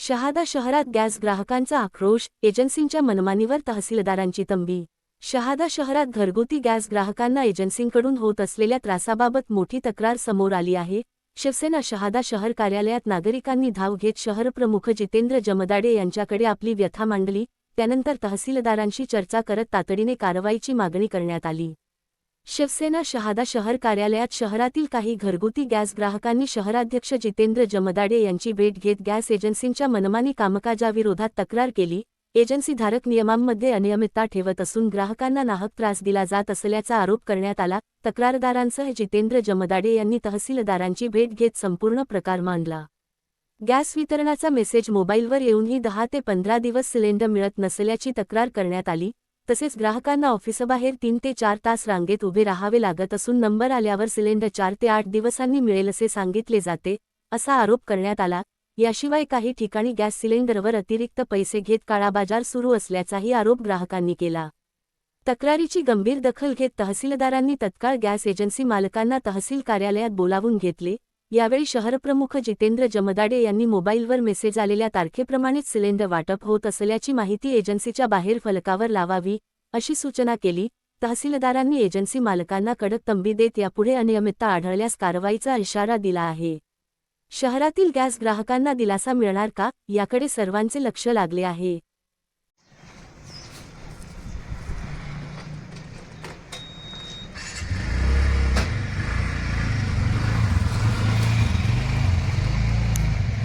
शहादा शहरात गॅस ग्राहकांचा आक्रोश, एजन्सींच्या मनमानीवर तहसीलदारांची तंबी। शहादा शहरात घरगुती गॅस ग्राहकांना एजन्सींकडून होत असलेल्या त्रासाबाबत मोठी तक्रार समोर आली आहे। शिवसेना शहादा शहर कार्यालयात नागरिकांनी धाव घेत शहरप्रमुख जितेंद्र जमदाडे यांच्याकडे आपली व्यथा मांडली। त्यानंतर तहसीलदारांशी चर्चा करत तातडीने कारवाईची मागणी करण्यात आली। शिवसेना शहादा शहर कार्यालयात शहरातील काही घरगुती गॅस ग्राहकांनी शहराध्यक्ष जितेंद्र जमदाडे यांची भेट घेत गॅस एजन्सींच्या मनमानी कामकाजाविरोधात तक्रार केली। एजन्सीधारक नियमांमध्ये अनियमितता ठेवत असून ग्राहकांना नाहक त्रास दिला जात असल्याचा आरोप करण्यात आला। तक्रारदारांसह जितेंद्र जमदाडे यांनी तहसीलदारांची भेट घेत संपूर्ण प्रकार मांडला। गॅस वितरणाचा मेसेज मोबाईलवर येऊनही 10 ते 15 दिवस सिलेंडर मिळत नसल्याची तक्रार करण्यात आली। तसेच ग्राहकांना ऑफिसबाहेर 3 ते 4 तास रांगेत उभे राहावे लागत असून नंबर आल्यावर सिलेंडर 4 ते 8 दिवसांनी मिळेल असे सांगितले जाते, असा आरोप करण्यात आला। याशिवाय काही ठिकाणी गॅस सिलेंडरवर अतिरिक्त पैसे घेत काळाबाजार सुरू असल्याचाही आरोप ग्राहकांनी केला। तक्रारीची गंभीर दखल घेत तहसीलदारांनी तत्काळ गॅस एजन्सी मालकांना तहसील कार्यालयात बोलावून घेतले। यावेळी शहरप्रमुख जितेंद्र जमदाडे यांनी मोबाईलवर मेसेज आलेल्या तारखेप्रमाणेच सिलेंडर वाटप होत असल्याची माहिती एजन्सीच्या बाहेर फलकावर लावावी, अशी सूचना केली। तहसीलदारांनी एजन्सी मालकांना कडक तंबी देत यापुढे अनियमितता आढळल्यास कारवाईचा इशारा दिला आहे। शहरातील गॅस ग्राहकांना दिलासा मिळणार का, याकडे सर्वांचे लक्ष लागले आहे।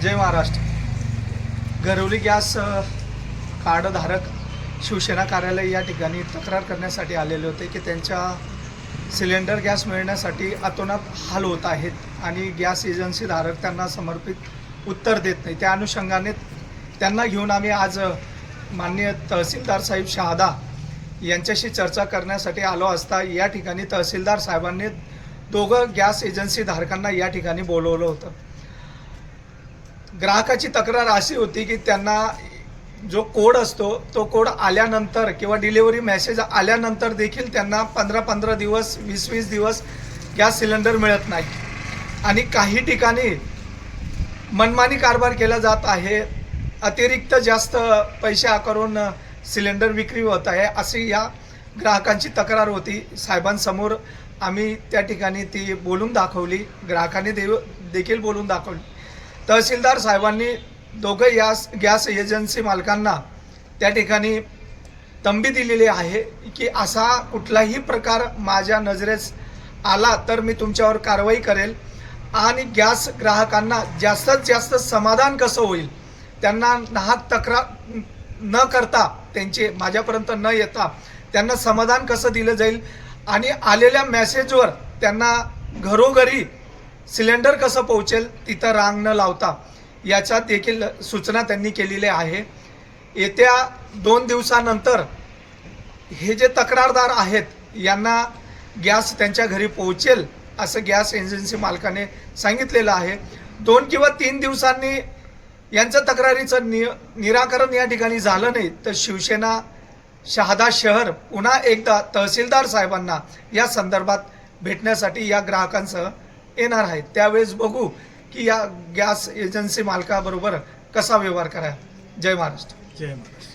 जय महाराष्ट्र। घरगुती गॅस कार्डधारक शिवसेना कार्यालय या ठिकाणी तक्रार करण्यासाठी आलेले होते की त्यांच्या सिलेंडर गॅस मिळण्यासाठी अतोनात हाल होत आहेत आणि गॅस एजन्सीधारक त्यांना समर्पित उत्तर देत नाही। त्या अनुषंगाने त्यांना घेऊन आम्ही आज माननीय तहसीलदार साहेब शहादा यांच्याशी चर्चा करण्यासाठी आलो असता या ठिकाणी तहसीलदार साहेबांनी दोघं गॅस एजन्सीधारकांना या ठिकाणी बोलवलं होतं। ग्राहकाची तक्रार अशी होती की त्यांना जो कोड असतो तो कोड आल्यानंतर किंवा डिलिव्हरी मेसेज आल्यानंतर देखील त्यांना 15-15 दिवस 20-20 दिवस गॅस सिलेंडर मिळत नाही आणि काही ठिकाणी मनमानी कारभार केला जात आहे। अतिरिक्त जास्त पैसे आकारून सिलेंडर विक्री होत आहे अशी या ग्राहकांची तक्रार होती। साहेबांसमोर आम्ही त्या ठिकाणी ती बोलून दाखवली, ग्राहकांनी देखील बोलून दाखवली। तहसीलदार साहेबांनी दोघं या गॅस एजन्सी मालकांना त्या ठिकाणी तंबी दिलेली आहे की असा कुठलाही प्रकार माझ्या नजरेस आला तर मी तुमच्यावर कारवाई करेल आणि गॅस ग्राहकांना जास्तीत जास्त समाधान कसं होईल, त्यांना नाहक तक्रार न करता त्यांचे माझ्यापर्यंत न येता त्यांना समाधान कसं दिलं जाईल आणि आलेल्या मेसेजवर त्यांना घरोघरी सिलेंडर कसं पोहोचेल तिथं रांग न लावता याच्या देखील सूचना त्यांनी केलेली आहे। येत्या 2 दिवसानंतर हे जे तक्रारदार आहेत यांना गॅस त्यांच्या घरी पोहोचेल असं गॅस एजन्सी मालकाने सांगितलेलं आहे। 2 किंवा 3 दिवसांनी यांच्या तक्रारीचं निराकरण या ठिकाणी झालं नाही तर शिवसेना शहादा शहर पुन्हा एकदा तहसीलदार साहेबांना या संदर्भात भेटण्यासाठी या ग्राहकांसह येणार आहेत। त्यावेळेस बघू की या गॅस एजन्सी मालकाबरोबर कसा व्यवहार करायचा। जय महाराष्ट्र। जय महाराष्ट्र।